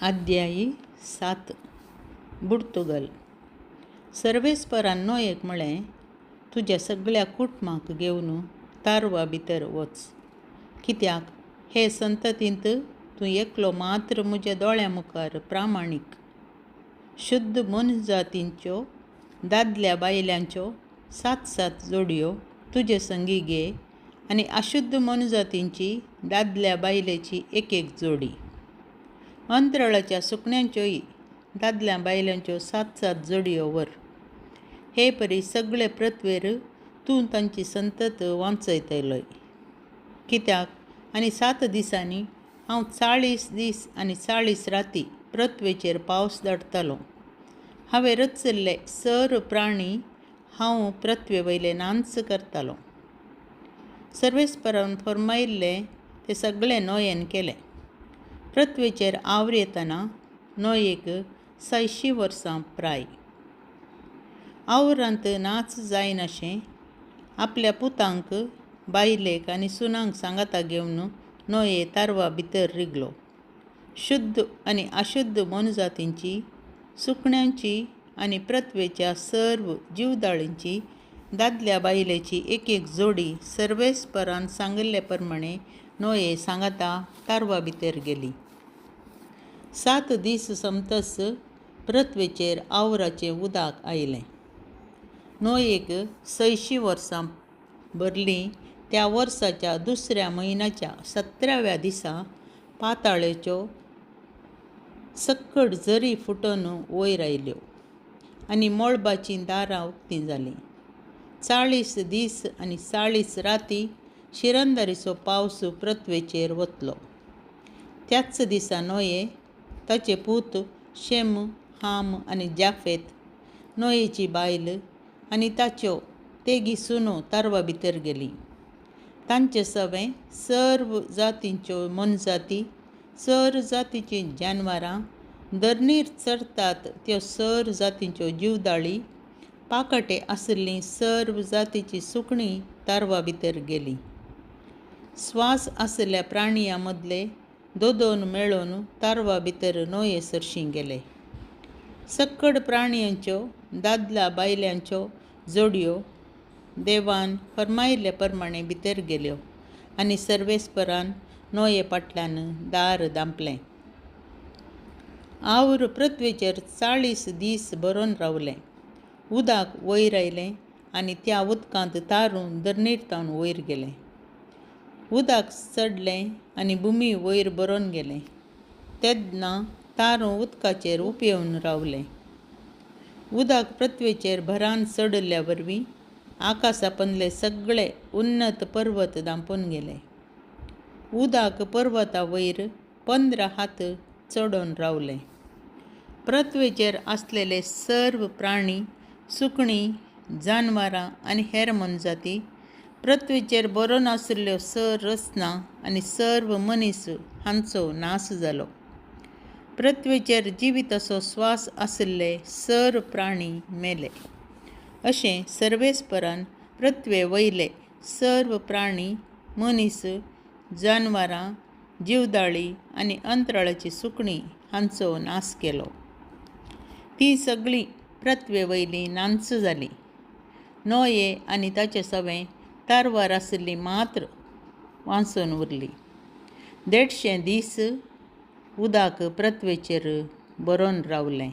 अध्यायी 7 बुर्तुगल. सर्वेस्परान एक म्हळें, तुज्या सगळ्या कुटुंबाक घेवन तारवा भितर वच, कित्याक हे संततींत तूं एकलो मात्र म्हज्या दोळ्यां मुखार प्रामाणीक. शुद्ध मनजातींच्यो दादल्या बायलांच्यो 7 जोडयो तुजे संगी घे, आनी अशुद्ध मनजातींची दादल्या बायलेची एक जोडी. अंतराळाच्या सुकण्यांच्योय दादल्या बायलांच्यो 7 जोडयो व्हर. हे परी सगळे पृथ्वेर तूं तांची संतत वांचयतलोय. कित्याक आनी 7 दिसांनी हांव 40 दीस आनी 40 राती पृथ्वेचेर पावस धाडटलों. हांवें रचयल्ले सर प्राणी हांव पृथ्वे वयले नांच करतलों. सर्वेस्परान फर्मायिल्लें तें सगळें नोयेन केलें. पृथ्वेचेर आवर येतना नोयेक 600 वर्सां प्राय. आवरांत नाच जायनाशें आपल्या पुतांक, बायलेक आनी सुनांक सांगाता घेवन नोये तारवा भितर रिगलो. शुद्ध आनी अशुद्ध मनजातींची, सुकण्यांची आनी पृथ्वेच्या सर्व जीवदाळींची दादल्या बायलेची एक जोडी सर्वेस्परान सांगिल्ले प्रमाणे नोये सांगाता तारवा भितर गेली. 7 दीस समतस पृथ्वेचेर आवराचें उदक आयलें. नोयेक 600 वर्सां भरलीं. त्या वर्साच्या दुसऱ्या म्हयन्याच्या 17व्या दिसा पाताळाच्यो सक्कड झरी फुटून वयर आयल्यो आनी मळबाचीं दारां उक्तीं जालीं. 40 दीस आनी 40 राती शिरंदारीचो पावस पृथ्वेचेर वतलो. त्याच दिसा नोये, ताचे पूत शेम, हाम आनी जाफेत, नोयेची बायल आनी ताच्यो तेगी सुनो तारवा भितर गेलीं. तांचे सवें सर्व जातींच्यो मनजाती, सर जातींचीं जानवरां, धरणीर चरतात त्यो सर जातींच्यो जीवदाळी, पाकटे आशिल्लीं सर्व जातींचीं सुकणीं तारवा भितर गेलीं. स्वास आशिल्ल्या प्राणियां मदले दोन मेळून तारवा भितर नोये सरशीं गेले. सक्कड प्राणियांच्यो दादल्या बायलांच्यो जोडयो देवान फर्मायिल्ले प्रमाणे भितर गेल्यो आनी सर्वेस्परान नोये फाटल्यान दार धांपलें. आवर पृथ्वेचेर 40 दीस भरोन रावलें. उदक वयर आयलें आनी त्या उदकांत तारून धरणीर वयर गेलें. उदक चडलें आनी भुमी वयर भरोन गेलें. तेन्ना तारून उदकाचेर उपेवन रावलें. उदक पृथ्वेचेर भरान चडल्या वरवीं आकाशापंदले सगळे उन्नत पर्वत धांपून गेले. उदक पर्वता वयर 15 हात चडोन रावलें. पृथ्वेचेर आसलेले सर्व प्राणी, सुकणीं, जानवरां आनी हेर मनजाती, पृथ्वेचेर बरोवन आशिल्ल्यो सर रचना आनी सर्व मनीस हांचो नाश जालो. पृथ्वेचेर जिवीत असो स्वास आशिल्ले सर प्राणी मेले. अशें सर्वेस्परान पृथ्वे वयले सर्व प्राणी, मनीस, जानवरां, जीवदाळी आनी अंतराळाची सुकणीं हांचो नाश केलो. ती सगळीं पृथ्वे वयलीं नांच जालीं. नोये आनी ताचे सवें तारवार आशिल्लीं मात्र वांचून उरलीं. 150 दीस उदक पृथ्वेचेर भरोन रावलें.